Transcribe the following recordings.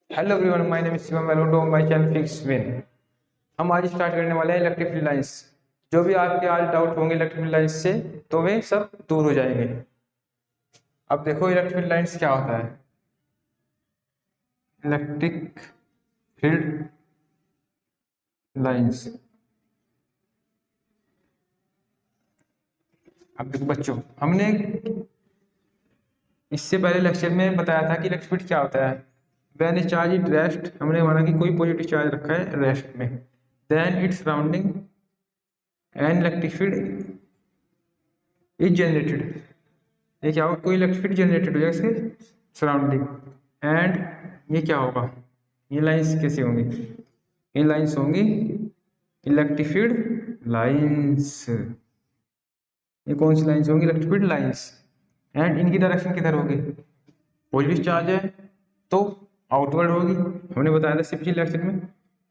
Hello everyone, my name is Shivam. Welcome to my channel fix win. हम आज start करने वाले हैं इलेक्ट्रिक फील्ड लाइंस। जो भी आपके आज डाउट होंगे इलेक्ट्रिक फील्ड लाइंस से, तो वे सब दूर हो जाएंगे। अब देखो इलेक्ट्रिक फील्ड लाइंस क्या होता है। इलेक्ट्रिक फील्ड लाइंस, अब देखो बच्चों, हमने इससे पहले लेक्चर में बताया था कि इलेक्ट्रिक फील्ड क्या होता है। When A charge is rest, हमने माना कि कोई पॉजिटिव चार्ज रखा है रेस्ट में, then its surrounding an electric field is generated. ये क्या होगा, कोई इलेक्ट्रिक फील्ड जनरेटेड हो जाएगा इसके सराउंडिंग। एंड ये क्या होगा, ये लाइंस कैसे होंगी, ये लाइंस होंगी इलेक्ट्रिक फील्ड लाइंस। ये कौन सी लाइंस होंगी, इलेक्ट्रिक फील्ड लाइंस। एंड इनकी डायरेक्शन किधर होगी, पॉजिटिव चार्ज है तो आउटवर्ड होगी। हमने बताया था इससे पिछले लेक्चर में।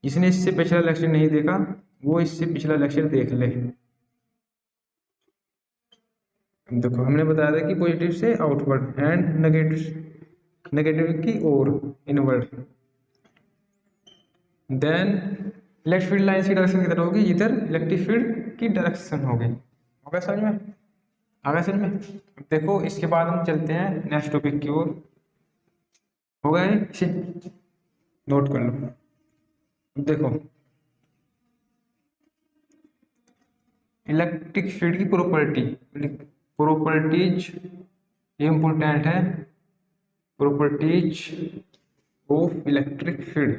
जिसने इससे पिछला लेक्चर नहीं देखा वो इससे पिछला लेक्चर देख ले। देखो हमने बताया था कि पॉजिटिव से आउटवर्ड एंड नेगेटिव नेगेटिव की ओर inward. Then electric field lines की डायरेक्शन किधर होगी, इधर इलेक्ट्रिक फील्ड की डायरेक्शन होगी। होगा समझ में, आ गया समझ में। अब देखो इसके बाद हम चलते हैं नेक्स्ट टॉपिक की ओर। हो गया है, इसे नोट कर लो। अब देखो इलेक्ट्रिक फील्ड की प्रॉपर्टीज इम्पोर्टेंट है। Properties of electric field.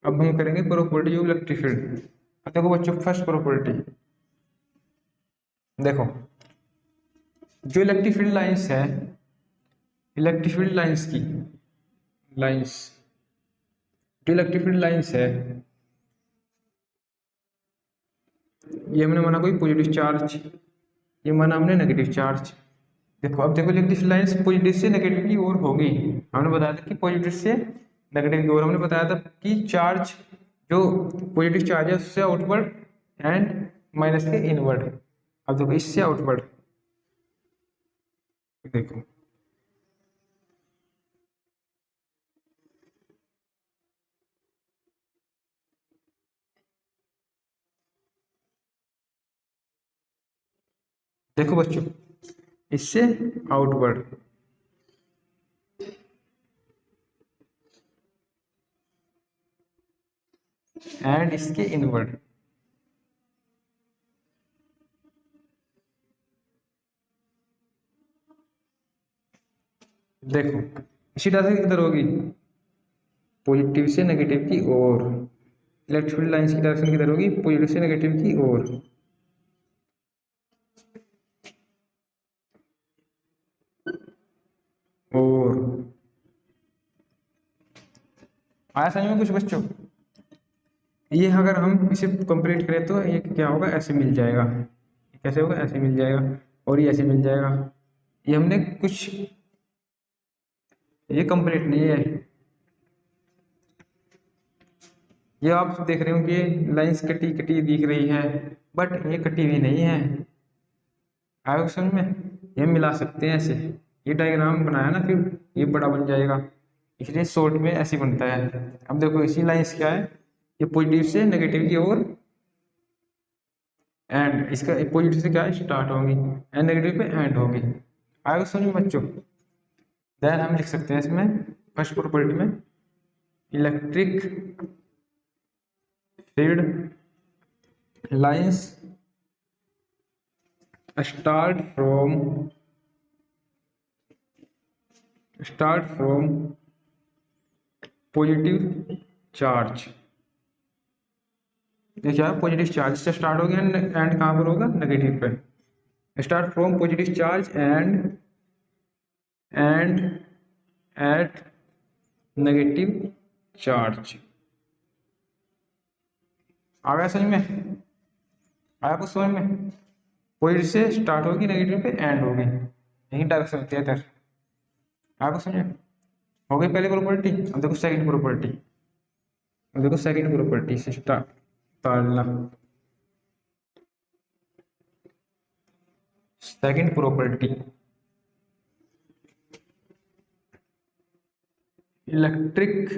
अब हम करेंगे प्रॉपर्टी ऑफ इलेक्ट्रिक फील्ड। अब देखो बच्चों, फर्स्ट प्रॉपर्टी देखो, जो इलेक्ट्रिक फील्ड लाइंस है, इलेक्ट्रिक फील्ड लाइंस की लाइंस जो इलेक्ट्रिक फील्ड लाइंस है, ये हमने माना कोई पॉजिटिव चार्ज, ये माना हमने नेगेटिव चार्ज। देखो अब देखो इलेक्ट्रिक फील्ड लाइंस पॉजिटिव से नेगेटिव की ओर होगी। हमने बताया था कि पॉजिटिव से नेगेटिव की ओर, हमने बताया था कि चार्ज जो पॉजिटिव चार्ज है उससे आउटवर्ड एंड माइनस के इनवर्ड। अब देखो इससे आउटवर्ड देखो, देखो बच्चों इससे आउटवर्ड एंड इसके इनवर्ड। देखो इसी तरह से किधर होगी, पॉजिटिव से नेगेटिव की ओर। इलेक्ट्रिक फील्ड लाइंस की डायरेक्शन किधर होगी, पॉजिटिव से नेगेटिव की ओर। और आया समझ में कुछ बच्चों। ये अगर हम इसे कंप्लीट करें तो ये क्या होगा, ऐसे मिल जाएगा। कैसे होगा, ऐसे मिल जाएगा और ये ऐसे मिल जाएगा। ये हमने कुछ, ये कंप्लीट नहीं है। ये आप देख रहे हो कि ये लाइंस कटी कटी दिख रही है, बट ये कटी हुई नहीं है। आया समझ में, ये मिला सकते हैं ऐसे। ये डायग्राम बनाया ना, फिर ये बड़ा बन जाएगा, इसलिए शॉर्ट में ऐसे बनता है। अब देखो इसी लाइंस क्या है, ये पॉजिटिव से नेगेटिव की ओर एंड इसका पॉजिटिव से क्या है स्टार्ट होगी एंड नेगेटिव पे एंड होगी। आएगा समझ में बच्चों। देन हम लिख सकते हैं इसमें फर्स्ट प्रॉपर्टी में, electric field lines start from positive charge. ये क्या है, पॉजिटिव चार्ज से स्टार्ट हो गया एंड कहाँ पर होगा, नेगेटिव पे। Start from positive charge end at negative charge. आ गया समझ में, आया कुछ समझ में। पॉजिटिव से स्टार्ट होगी, नेगेटिव पे एंड होगी, यही डायरेक्शन होती है इधर। आया कुछ समझ में। हो गई पहली प्रॉपर्टी। अब देखो सेकंड प्रॉपर्टी, अब देखो सेकंड प्रॉपर्टी से स्टार्ट करना। Second property electric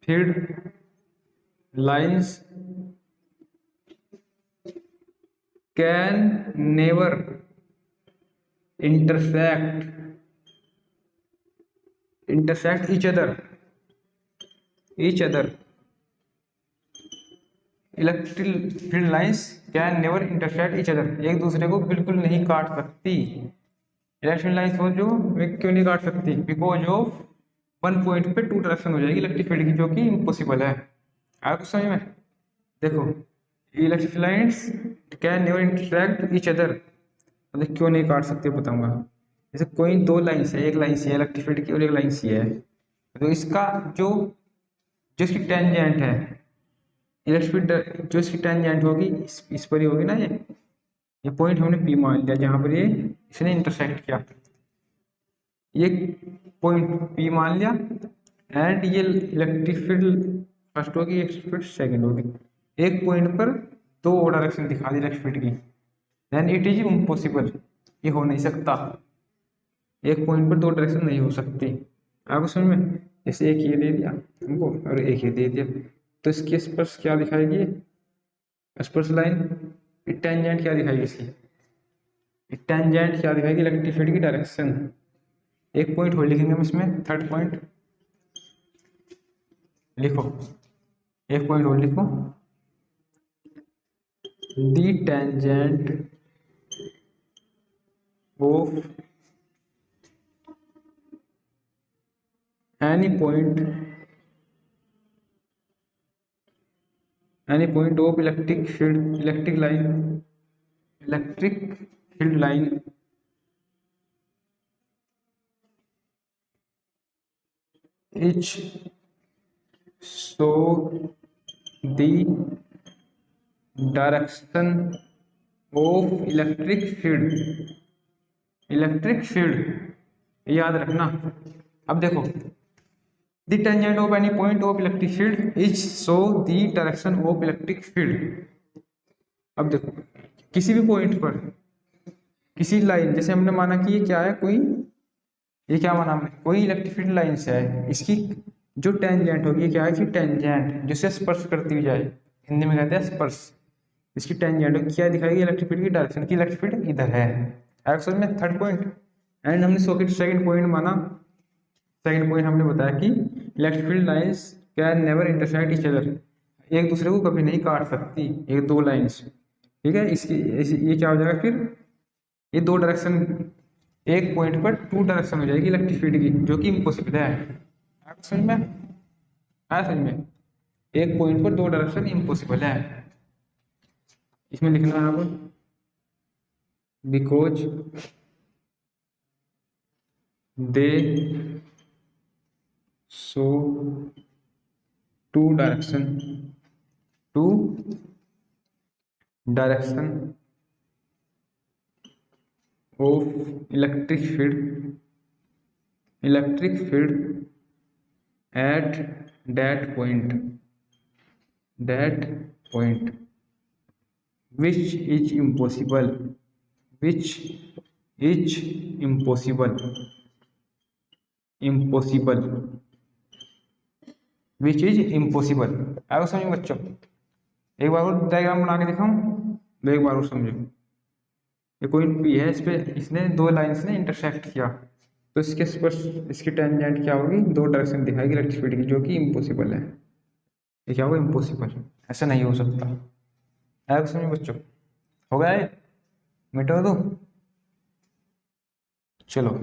field lines can never intersect each other electric field lines can never intersect each other, एक दूसरे को बिल्कुल नहीं काट सकती। इलेक्ट्रिक लाइंस हो जो वे क्यों नहीं काट सकती? बिकॉज ऑफ वन पॉइंट पे टू डायरेक्शन हो जाएगी इलेक्ट्रिक फील्ड की, जो कि इम्पॉसिबल है। आपको समझ में? देखो, electric lines can never intersect each other, मतलब क्यों नहीं काट सकते बताऊंगा। जैसे कोई दो लाइंस है, एक लाइन सी है इलेक्ट्रिक फील्ड की और एक लाइन सी है, तो इसका जो जो इसकी टेंजेंट है इलेक्ट्रिक फील्ड, जो इसकी टेंजेंट होगी इस पर ही होगी ना। ये पॉइंट हमने पी मान लिया जहाँ पर ये इसने इंटरसेक्ट किया, ये पॉइंट पी मान लिया। एंड ये इलेक्ट्रिक फील्ड फर्स्ट होगी, इलेक्ट्रिक फील्ड सेकंड होगी। एक पॉइंट पर दो डायरेक्शन दिखा दी इलेक्ट्रिक फील्ड की, देन इट इज इम्पॉसिबल, ये हो नहीं सकता। एक पॉइंट पर दो डायरेक्शन नहीं हो सकती। आपको समझ में? जैसे एक ये दे दिया हमको और एक ये दे दिया, तो इसकी स्पर्श क्या दिखाएगी? स्पर्श लाइन टेंजेंट क्या दिखाएगी इसकी? टेंजेंट क्या दिखाएगी? इलेक्ट्रिक फील्ड की डायरेक्शन। एक पॉइंट और लिखेंगे हम इसमें, थर्ड पॉइंट लिखो, एक पॉइंट और लिखो, the tangent of any point of electric field line each show the direction of electric field याद रखना। अब देखो, the tangent of any point of electric field is show the direction of electric field। अब देखो, किसी भी point पर किसी लाइन, जैसे हमने माना कि ये क्या है, कोई ये क्या माना हमने, कोई इलेक्ट्रिक फील्ड लाइन है, इसकी जो टेंजेंट होगी, क्या है कि टेंजेंट जिसे स्पर्श करती हुई जाए, हिंदी में कहते हैं स्पर्श। इसकी टेंजेंट क्या दिखाएगी? इलेक्ट्रिक फील्ड की डायरेक्शन की, इलेक्ट्रिक फील्ड इधर है। एक्चुअल में थर्ड पॉइंट। एंड हमने सेकंड पॉइंट माना, सेकंड पॉइंट हमने बताया कि electric field lines can never intersect each other, एक दूसरे को कभी नहीं काट सकती, एक दो लाइंस। ठीक है, ये क्या हो जाएगा फिर? ये दो डायरेक्शन, एक पॉइंट पर टू डायरेक्शन हो जाएगी इलेक्ट्रिक फील्ड की, जो कि इम्पॉसिबल है। आपको समझ में आया? समझ में? एक पॉइंट पर दो डायरेक्शन इम्पॉसिबल है। इसमें लिखना है आप, because they show to direction of electric field at that point which is impossible which is impossible आगे समझो बच्चों, एक बार और डायग्राम बना के दिखाऊं, एक बार और समझो। ये कोई पी है, इस पे इसने दो लाइंस ने इंटरसेक्ट किया, तो इसके स्पर्श, इसकी टेंजेंट क्या होगी? दो डायरेक्शन दिखाएगी इलेक्ट्रिक फील्ड की, जो कि इम्पॉसिबल है। ये क्या होगा? इम्पॉसिबल, ऐसा नहीं हो सकता। है समझ बच्चों? हो गया है? मिटा दो, चलो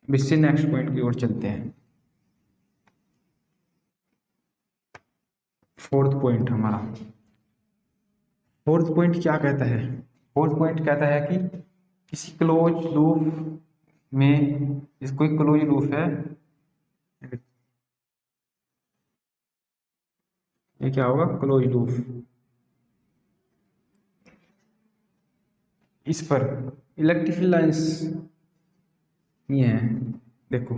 इससे नेक्स्ट पॉइंट की ओर चलते हैं। फोर्थ पॉइंट हमारा, फोर्थ पॉइंट क्या कहता है? फोर्थ पॉइंट कहता है कि किसी क्लोज लूप में, इस कोई क्लोज लूप है, ये क्या होगा? Close loop. इस पर इलेक्ट्रिक लाइंस ये है, देखो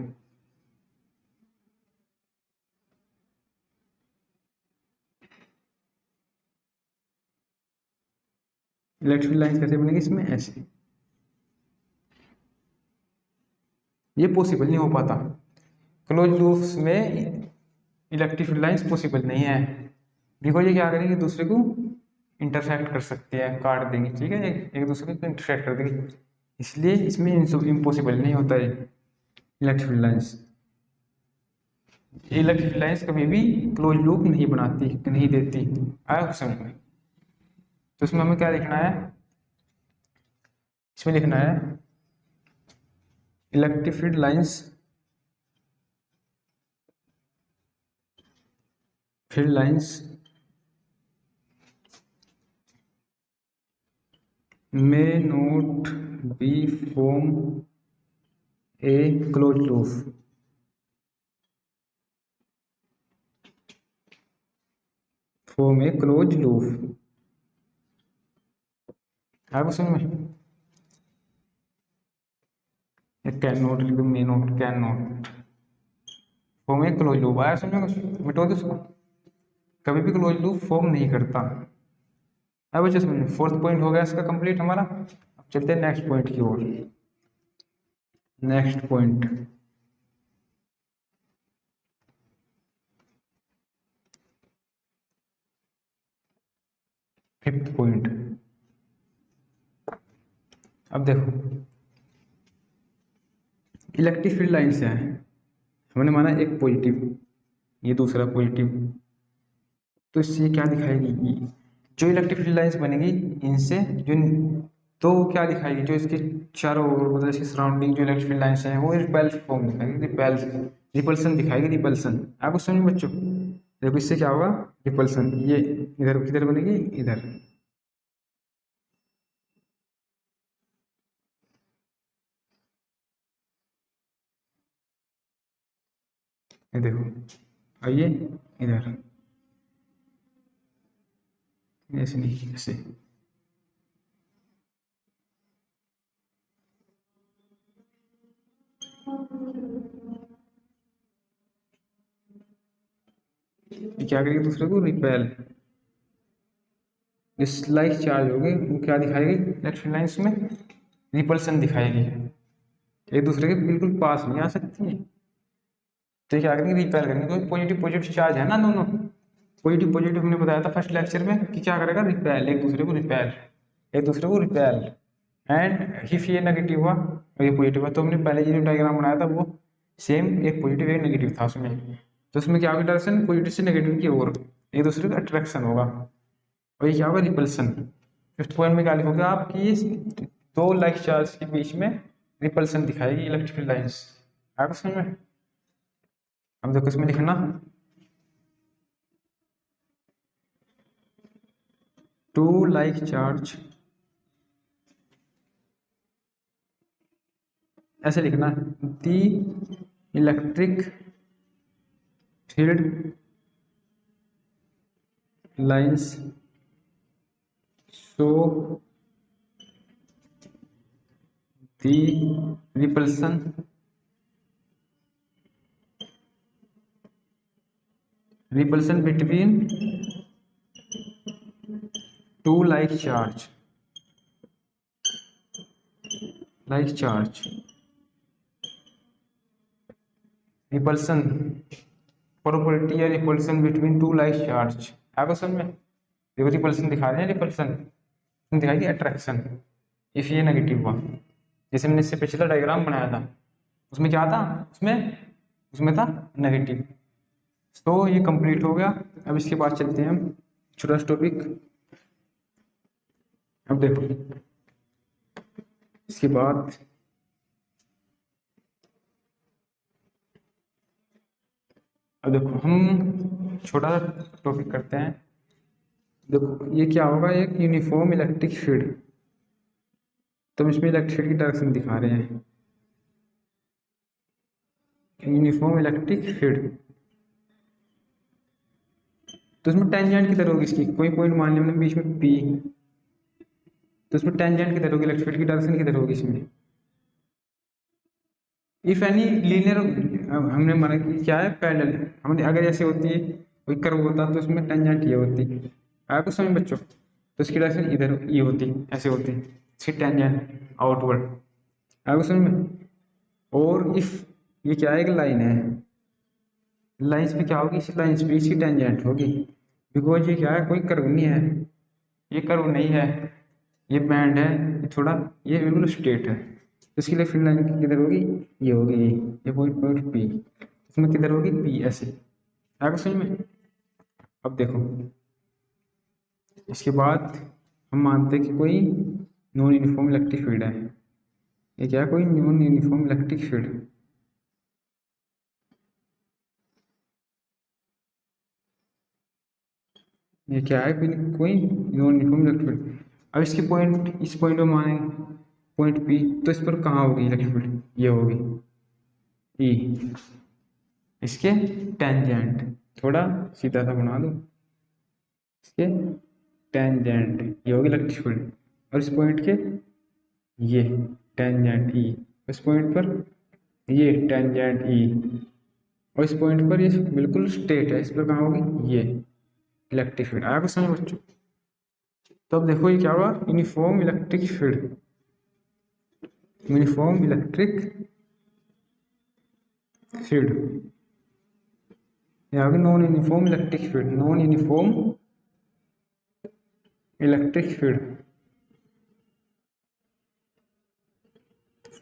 इलेक्ट्रिक लाइंस कैसे बनेगी इसमें? ऐसे ये पॉसिबल नहीं हो पाता। क्लोज लूप्स में इलेक्ट्रिक फील्ड लाइंस पॉसिबल नहीं है, बिकॉज ये क्या करेंगे, एक दूसरे को इंटरसेक्ट कर सकते हैं, काट देंगे, ठीक है, एक दूसरे को इंटरसेक्ट कर देंगे, इसलिए इसमें इम्पॉसिबल नहीं होता है electric field lines. Electric field lines कभी भी क्लोज लूप नहीं बनाती, नहीं देती। आया समझ में? तो इसमें हमें क्या लिखना है, इसमें लिखना है electric field lines may not be form a closed loop, form a closed loop। है क्वेश्चन में, कैन नॉट लिख दो, may not, can not, form A close loop. आया समझ में? कुछ मिटो दो उसको, कभी भी क्लोज लूप फॉर्म नहीं करता। अब बच्चे समझ, फोर्थ पॉइंट हो गया इसका कंप्लीट हमारा। अब चलते हैं नेक्स्ट पॉइंट की ओर। Next point, fifth point. अब देखो, इलेक्ट्रिक फील्ड लाइन्स है, हमने माना एक पॉजिटिव, ये दूसरा पॉजिटिव, तो इससे क्या दिखाएगी, जो इलेक्ट्रिक फील्ड लाइन्स बनेगी इनसे जो, तो क्या दिखाएगी, जो इसके चारों ओर मतलब इसकी सराउंडिंग जो इलेक्ट्रिक फील्ड लाइन्स हैं वो रिपेल्स फॉर्म दिखाएगी, रिपल्सन दिखाएगी, रिपल्सन। आपको समझ में बच्चों? देखो इससे क्या होगा, रिपल्सन, ये इधर किधर बनेगी, इधर, ये देखो, आइए इधर, ऐसे नहीं, ऐसे, ये क्या करेगी, दूसरे को रिपेल, जिस लाइक चार्ज होगी वो क्या दिखाएगी, इलेक्ट्रिक लाइन्स में रिपल्सन दिखाएगी, एक दूसरे के बिल्कुल पास नहीं आ सकती है। तो क्या करेंगे, रिपेल करेंगे, तो पॉजिटिव पॉजिटिव चार्ज है ना दोनों, पॉजिटिव पॉजिटिव हमने बताया था फर्स्ट लेक्चर में कि क्या करेगा, रिपेल, एक दूसरे को रिपेल, एक दूसरे को रिपेल। एंड इफ ये नेगेटिव हुआ और ये पॉजिटिव हुआ, तो हमने पहले जो डायग्राम बनाया था वो सेम, एक पॉजिटिव एक नेगेटिव था उसमें, तो उसमें क्या होगा, डायरेक्शन पॉजिटिव से नेगेटिव की ओर एक दूसरे का अट्रैक्शन होगा, और ये क्या होगा, रिपल्सन। फिफ्थ पॉइंट में क्या लिखोगे आप कि दो लाइक चार्ज के बीच में रिपल्सन दिखाएगी इलेक्ट्रिक फील्ड लाइंस। आपको समझ में? अब देखो इसमें लिखना, टू लाइक चार्ज, ऐसे लिखना, the electric field lines show the repulsion between two like charge, repulsion property या repulsion between two like charge. है क्वेश्चन में? देखो रिपल्सन दिखा रहे हैं, रिपल्सन दिखाएगी अट्रैक्शन, इफ ये नेगेटिव हुआ, जैसे हमने इससे पिछला डायग्राम बनाया था उसमें क्या था, उसमें था नेगेटिव। तो ये कंप्लीट हो गया। अब इसके बाद चलते हैं हम छोटा सा टॉपिक। अब देखो इसके बाद अब देखो हम छोटा सा टॉपिक करते हैं। देखो ये क्या होगा, एक यूनिफॉर्म इलेक्ट्रिक फील्ड, तो हम इसमें इलेक्ट्रिक फील्ड की डायरेक्शन दिखा रहे हैं, यूनिफॉर्म इलेक्ट्रिक फील्ड, तो इसमें टेंजेंट किधर होगी इसकी, कोई पॉइंट मान लिया हमने बीच में पी, तो इसमें टेंजेंट किधर होगी, इलेक्ट्रिक फील्ड की डायरेक्शन किधर होगी इसमें, इफ एनी लीनियर, हमने माना कि क्या है, पैरेलल, हमने अगर ऐसे होती है कोई कर्व होता तो इसमें टेंजेंट ये होती, आया कुछ समझ बच्चों, तो इसकी डायरेक्शन इधर ये होती, ऐसे होती, इसकी टेंजेंट आउटवर्ड, आया कुछ समझ में। और इफ ये क्या है, एक लाइन है, लाइन्स पे क्या होगी, इस लाइन्स पे इसकी टेंजेंट होगी, बिकॉज ये क्या है, कोई कर्व नहीं है, ये कर्व नहीं है, ये बैंड है, ये थोड़ा, ये बिल्कुल स्ट्रेट है, तो इसके लिए फील्ड लाइन किधर होगी, ये होगी, ये पॉइंट पी, इसमें किधर होगी, पी, ऐसे आगे समझ में। अब देखो इसके बाद हम मानते हैं कि कोई नॉन यूनिफॉर्म इलेक्ट्रिक फील्ड है, ये क्या है, कोई नॉन यूनिफॉर्म इलेक्ट्रिक फील्ड, ये क्या है, कोई नॉन यूनिफॉर्म इलेक्ट्रिक फील्ड। अब इसके पॉइंट, इस पॉइंट पर माने पॉइंट पी, तो इस पर कहाँ होगी इलेक्ट्रिक फील्ड, ये होगी ई, इसके टेंजेंट, थोड़ा सीधा सा बना दो, इसके टेंजेंट ये होगी इलेक्ट्रिक फील्ड, और इस पॉइंट के ये टेंजेंट ई, इस पॉइंट पर ये टेंजेंट ई, और इस पॉइंट पर ये बिल्कुल स्ट्रेट है, इस पर कहाँ होगी, ये इलेक्ट्रिक फील्ड। आया कुछ समझ बच्चों। तो अब देखो ये क्या हुआ, uniform electric field, uniform electric field, यहाँ पे non uniform electric field, non uniform electric field,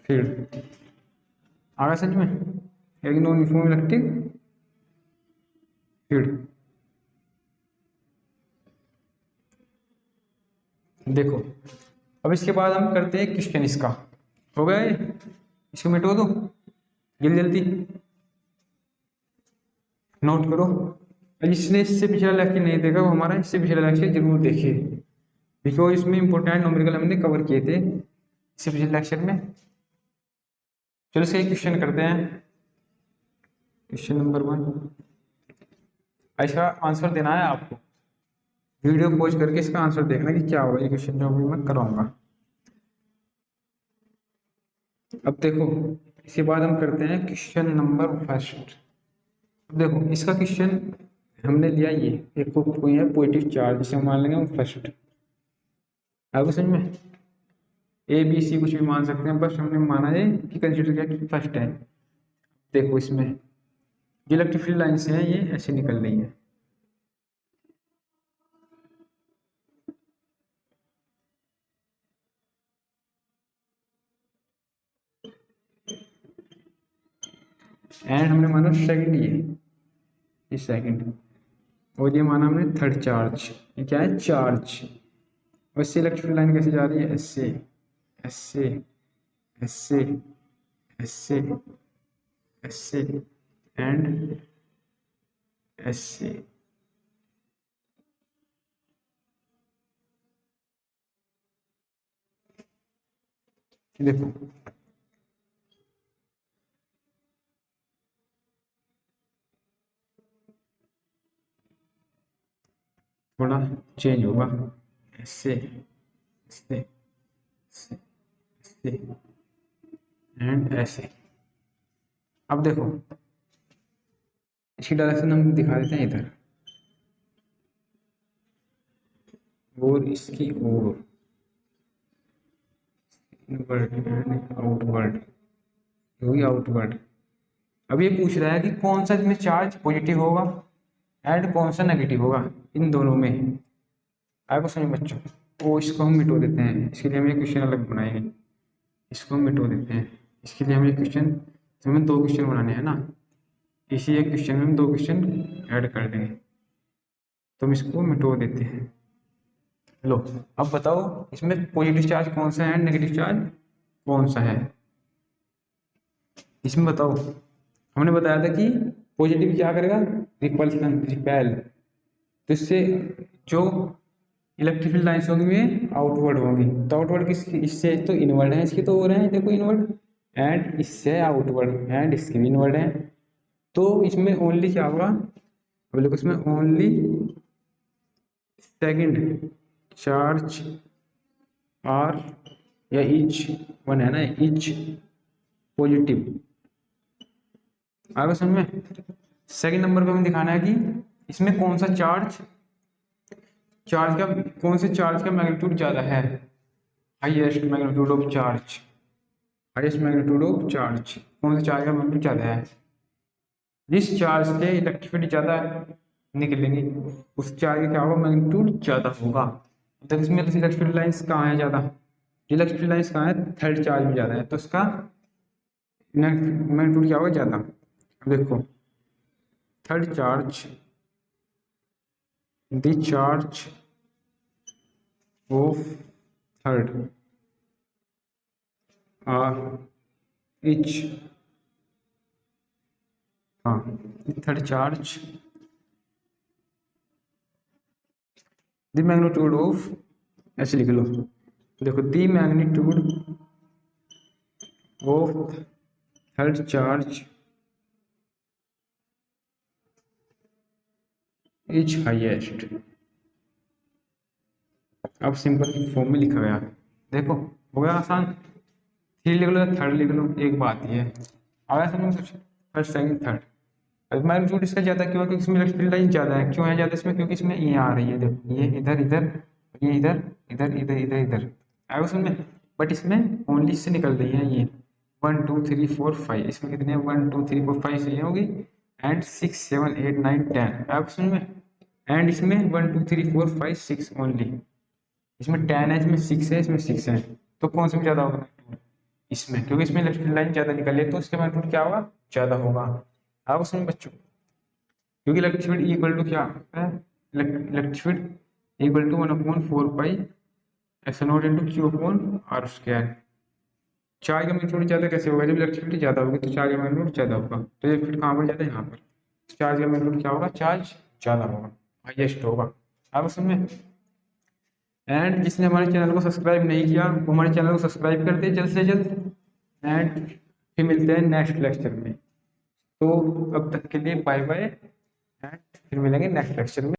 field आ गया समझ में, एक नॉन यूनिफॉर्म इलेक्ट्रिक फील्ड। देखो अब इसके बाद हम करते हैं क्वेश्चन, इसका हो गया, इसको मिटो दो जल्दी जल्दी, नोट करो, जिसने इससे पिछला लेक्चर नहीं देखा वो हमारा इससे पिछला लेक्चर जरूर देखिए, बिकॉज इसमें इंपॉर्टेंट न्यूमेरिकल हमने कवर किए थे इससे पिछले लेक्चर में। चलो इसका क्वेश्चन करते हैं, क्वेश्चन नंबर 1, इसका आंसर देना है आपको, वीडियो पॉज करके इसका आंसर देखना कि क्या होगा ये क्वेश्चन जो अभी मैं कराऊंगा। अब देखो इसके बाद हम करते हैं क्वेश्चन नंबर 1। देखो इसका क्वेश्चन हमने लिया, ये एक कोई है पॉजिटिव चार्ज, जिसे हम मान लेंगे हम फर्स्ट, आपको समझ में, ए बी सी कुछ भी मान सकते हैं, बस हमने माना है कि कंसिडर किया कि फर्स्ट है। देखो इसमें जो इलेक्ट्रिक फील्ड लाइन्स हैं ये ऐसे निकल रही है, एंड हमने माना सेकंड, ये सेकंड, और ये माना हमने थर्ड चार्ज, ये क्या है, चार्ज, और इससे इलेक्ट्रिक फील्ड लाइन कैसे जा रही है, ऐसे ऐसे ऐसे ऐसे ऐसे एंड ऐसे। देखो थोड़ा चेंज होगा, ऐसे ऐसे ऐसे ऐसे एंड ऐसे। अब देखो इसकी डायरेक्शन हम दिखा देते हैं इधर, और इसकी ओर इनवर्ड एंड आउटवर्ड, होगी आउटवर्ड। अब ये पूछ रहा है कि कौन सा इसमें चार्ज पॉजिटिव होगा एंड कौन सा नेगेटिव होगा इन दोनों में, आपको समझ बच्चों। वो इसको हम मिटो देते हैं, इसके लिए हम एक क्वेश्चन अलग बनाएंगे, इसको हम मिटो देते हैं, इसके लिए हम एक क्वेश्चन, हमें 2 क्वेश्चन बनाने हैं ना, इसी एक क्वेश्चन में हम 2 क्वेश्चन ऐड कर देंगे, तो हम इसको मिटो देते हैं। लो अब बताओ इसमें पॉजिटिव चार्ज कौन सा है एंड नेगेटिव चार्ज कौन सा है, इसमें बताओ। हमने बताया था कि पॉजिटिव क्या करेगा, रिपल्सन, रिपेल, तो इससे जो इलेक्ट्रिक फील्ड लाइन्स होंगी वे आउटवर्ड होंगी, तो आउटवर्ड किसकी, इससे तो इनवर्ड है, इसकी तो हो रहे हैं, देखो इनवर्ड, एंड इससे आउटवर्ड एंड इसकी भी इनवर्ड है, तो इसमें ओनली क्या होगा, अब देखो इसमें ओनली सेकंड चार्ज आर या इच वन है ना, इच पॉजिटिव, आगे समझ में। सेकंड नंबर पे हमें दिखाना है कि इसमें कौन सा चार्ज, चार्ज का कौन से चार्ज का मैग्नीट्यूड ज़्यादा है, highest magnitude of charge, highest magnitude of charge, कौन सा चार्ज का मैग्नीट्यूड ज़्यादा है, जिस चार्ज के इलेक्ट्रिसिटी ज़्यादा निकलेंगी उस चार्ज का क्या होगा, मैग्नीट्यूड ज़्यादा होगा। तो इसमें इलेक्ट्रिसिटी लाइन्स कहाँ है ज़्यादा, इलेक्ट्रिसिटी लाइन्स कहाँ है, थर्ड चार्ज में ज़्यादा है, तो उसका मैग्नीट्यूड क्या होगा, ज़्यादा। अब देखो third charge, the charge of third are each, हाँ third charge the magnitude of, ऐसे लिख लो, देखो the magnitude of third charge is highest. अब सिंपल फॉर्म में लिखा गया, देखो हो गया आसान, थ्री लिख लो, थर्ड लिख लो, एक बात ही है। अब ऐसा नहीं कुछ फर्स्ट सेकंड थर्ड, अब मैग्नीट्यूड इसका ज़्यादा क्यों है, क्योंकि इसमें इलेक्ट्रिक लाइन ज़्यादा है, क्यों है ज़्यादा इसमें, क्योंकि इसमें ये आ रही है, देखो ये इधर इधर, ये इधर इधर इधर इधर इधर आया उसमें, बट इसमें ओनली इससे निकल रही है ये 1 2 3 4 5, इसमें कितने 1 2 3 4 5 सही होगी, एंड 6 7 8 9 10 आया उसमें, एंड इसमें 1 2 3 4 5 6 ओनली, इसमें 10 है, इसमें 6 है, इसमें 6 है, तो कौन सा ज़्यादा होगा, इसमें, क्योंकि इसमें इलेक्ट्रिक लाइन ज़्यादा निकल है तो इसका मैग्नीट्यूड क्या होगा, ज़्यादा होगा। अब उसमें बच्चों, क्योंकि इलेक्ट्रिक फील्ड इक्वल टू क्या है, electric field equal to 1/4 pi ऐसा naught into Q upon R square. Charge का मैग्नीट्यूड ज़्यादा कैसे होगा, जब इलेक्ट्रिसिटी ज़्यादा होगी तो चार्ज का मैग्नीट्यूड ज़्यादा होगा, तो ये फील्ड कहाँ पर ज़्यादा है, यहाँ पर, चार्ज का मैग्नीट्यूड क्या होगा, चार्ज ज़्यादा होगा, हाईएस्ट होगा। अब उसमें एंड जिसने हमारे चैनल को सब्सक्राइब नहीं किया वो हमारे चैनल को सब्सक्राइब कर दे जल्द से जल्द, एंड फिर मिलते हैं नेक्स्ट लेक्चर में। तो अब तक के लिए बाय बाय, एंड फिर मिलेंगे नेक्स्ट लेक्चर में।